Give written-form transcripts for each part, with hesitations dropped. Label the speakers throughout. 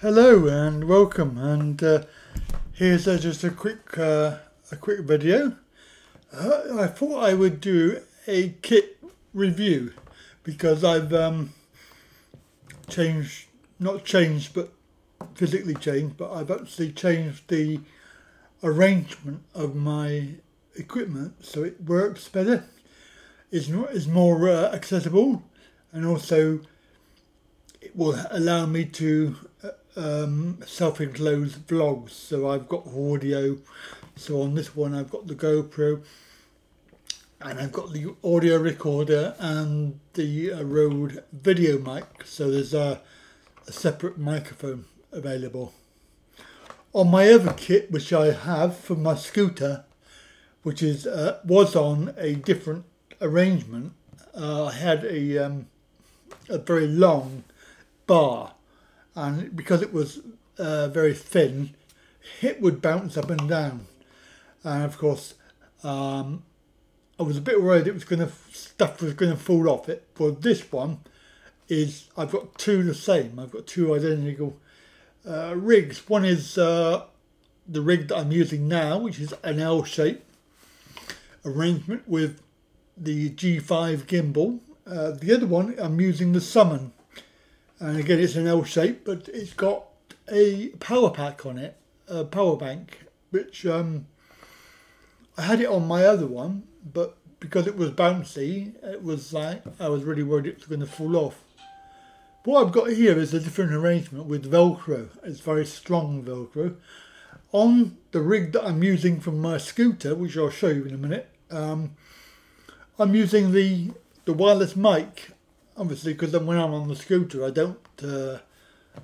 Speaker 1: Hello and welcome, and here's just a quick video. I thought I would do a kit review because I've physically changed, but I've actually changed the arrangement of my equipment so it works better. It's more accessible, and also it will allow me to self-enclosed vlogs. So I've got audio, so on this one I've got the GoPro and I've got the audio recorder and the Rode video mic, so there's a separate microphone available. On my other kit, which I have for my scooter, which is was on a different arrangement, I had a very long bar, and because it was very thin, it would bounce up and down, and of course I was a bit worried stuff was going to fall off it. For this one, I've got two the same. I've got two identical rigs. One is the rig that I'm using now, which is an L-shape arrangement with the G5 gimbal. The other one, I'm using the Summon, and again it's an L-shape, but it's got a power pack on it, a power bank, which I had it on my other one, but because it was bouncy, it was like I was really worried it was going to fall off. What I've got here is a different arrangement with velcro. It's very strong velcro. On the rig that I'm using for my scooter, which I'll show you in a minute, I'm using the wireless mic, obviously, because when I'm on the scooter I don't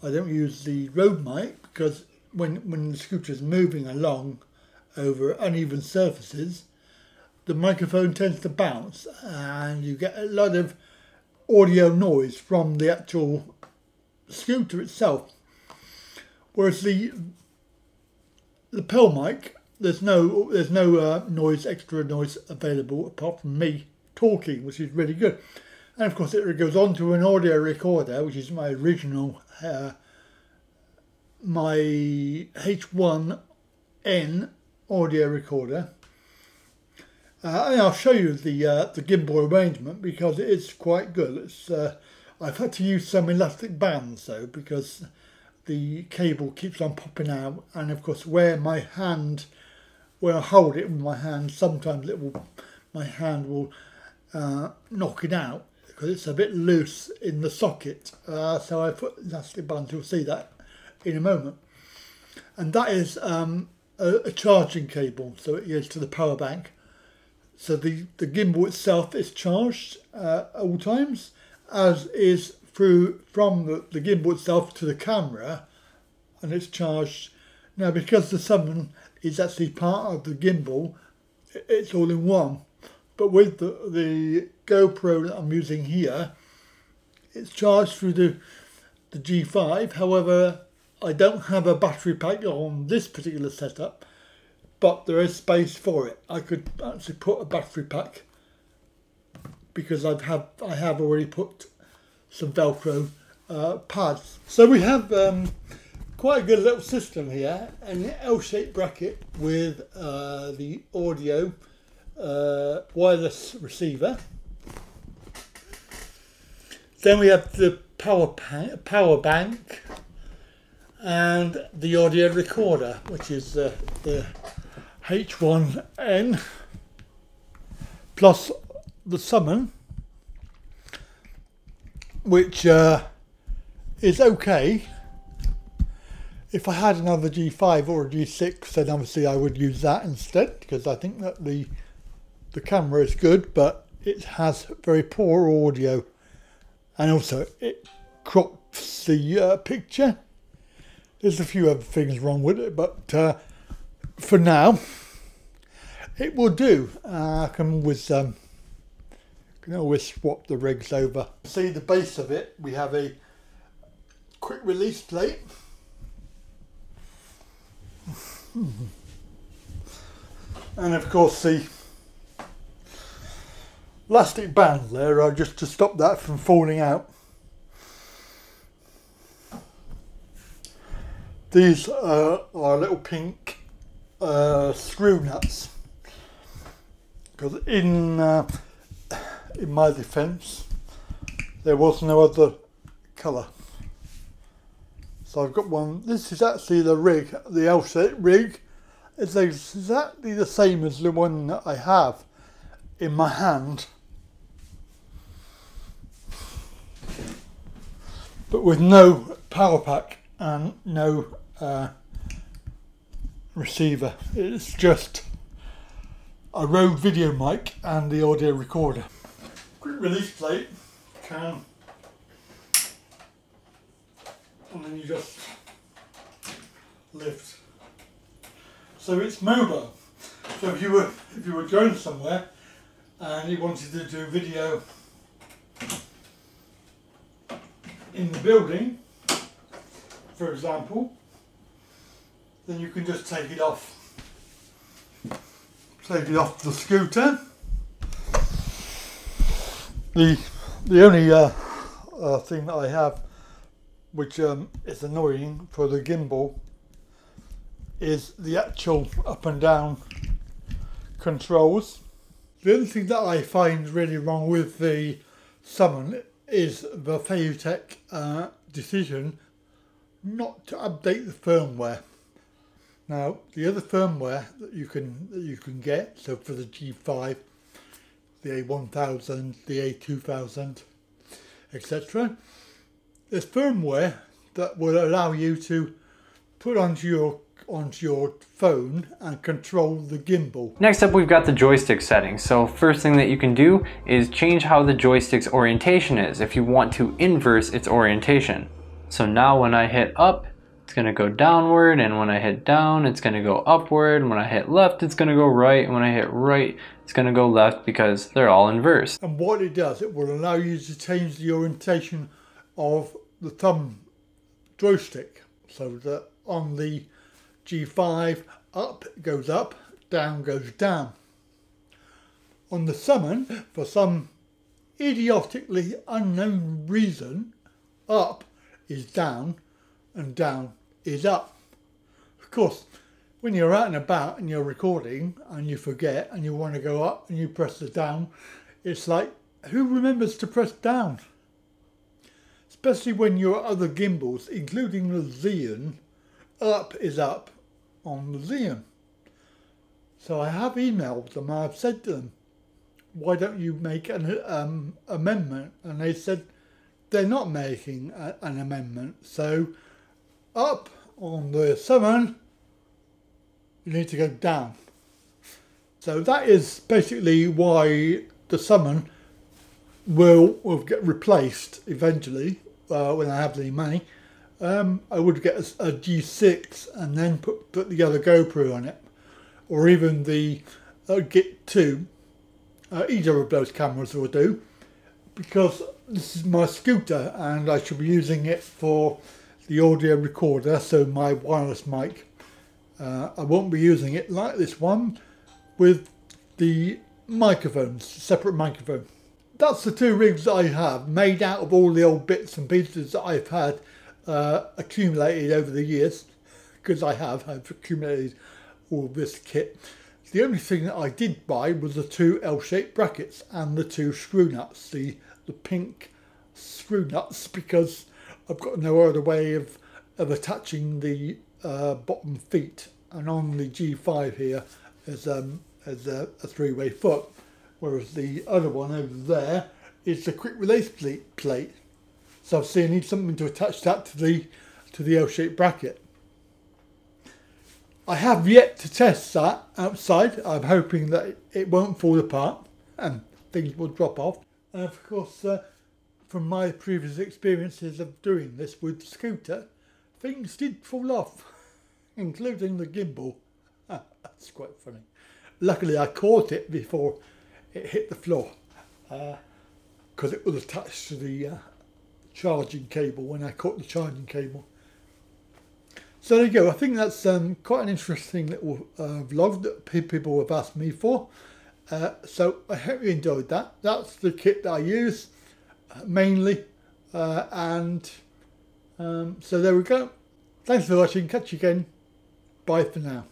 Speaker 1: use the Rode mic, because when the scooter is moving along over uneven surfaces, the microphone tends to bounce and you get a lot of audio noise from the actual scooter itself. Whereas the lapel mic, there's no extra noise available apart from me talking, which is really good. And of course it goes on to an audio recorder, which is my original my H1N audio recorder. And I'll show you the gimbal arrangement because it is quite good. I've had to use some elastic bands though, because the cable keeps on popping out, and of course when I hold it with my hand, sometimes my hand will knock it out because it's a bit loose in the socket. So I put elastic bands. You'll see that in a moment. And that is a charging cable, so it goes to the power bank. So the gimbal itself is charged at all times, as is from the gimbal itself to the camera, and it's charged. Now, because the Summon is actually part of the gimbal, it's all in one. But with the GoPro that I'm using here, it's charged through the G5. However, I don't have a battery pack on this particular setup, but there is space for it. I could actually put a battery pack because I have already put some Velcro pads. So we have quite a good little system here, an L-shaped bracket with the audio wireless receiver. Then we have the power bank and the audio recorder, which is the H1N, plus the Summon, which is okay. If I had another G5 or a G6, then obviously I would use that instead, because I think that the camera is good, but it has very poor audio, and also it crops the picture. There's a few other things wrong with it, but for now it will do. I can always swap the rigs over. See the base of it, we have a quick release plate. And of course the elastic bands there are just to stop that from falling out. These are little pink screw nuts, because in my defence there was no other colour. So I've got one. This is actually the rig, the L-shaped rig. It's exactly the same as the one that I have in my hand, but with no power pack and no receiver. It's just a Rode video mic and the audio recorder. Quick release plate can, and then you just lift. So it's mobile. So if you were going somewhere and you wanted to do video in the building, for example, then you can just take it off. Take it off the scooter. The only thing that I have, which is annoying for the gimbal, is the actual up and down controls. The only thing that I find really wrong with the Summon is the Feutech decision not to update the firmware. Now, the other firmware that you can get, so for the G5, the A1000, the A2000, etc., there's firmware that will allow you to put onto your phone and control the gimbal.
Speaker 2: Next up, we've got the joystick settings. So first thing that you can do is change how the joystick's orientation is if you want to inverse its orientation. So now when I hit up, it's going to go downward, and when I hit down, it's going to go upward, and when I hit left, it's going to go right, and when I hit right, it's going to go left, because they're all inversed.
Speaker 1: And what it does, it will allow you to change the orientation of the thumb joystick, so that on the G5, up goes up, down goes down. On the Summon, for some idiotically unknown reason, up is down and down is up. Of course, when you're out and about and you're recording and you forget and you want to go up and you press the down, it's like, who remembers to press down? Especially when your other gimbals, including the Xeon, up is up on the Xeon. So I have emailed them, I've said to them, why don't you make an amendment? And they said they're not making an amendment. So up on the Summon, you need to go down. So that is basically why the Summon will get replaced eventually when I have the money. I would get a G6 and then put the other GoPro on it, or even the Git 2. Either of those cameras will do, because this is my scooter and I should be using it for the audio recorder, so my wireless mic. I won't be using it like this one with the microphones, separate microphone. That's the two rigs that I have, made out of all the old bits and pieces that I've had accumulated over the years, because I've accumulated all this kit. The only thing that I did buy was the two L-shaped brackets and the two screw nuts, the pink screw nuts, because I've got no other way of attaching the bottom feet. And on the G5 here is a three-way foot, whereas the other one over there is the quick release plate. So obviously I need something to attach that to the L-shaped bracket. I have yet to test that outside. I'm hoping that it won't fall apart and things will drop off. And of course, from my previous experiences of doing this with the scooter, things did fall off, including the gimbal. That's quite funny. Luckily I caught it before it hit the floor, because it was attached to the charging cable when I caught the charging cable. So there you go. I think that's quite an interesting little vlog that people have asked me for. So I hope you enjoyed that. That's the kit that I use mainly, so there we go. Thanks for watching. Catch you again. Bye for now.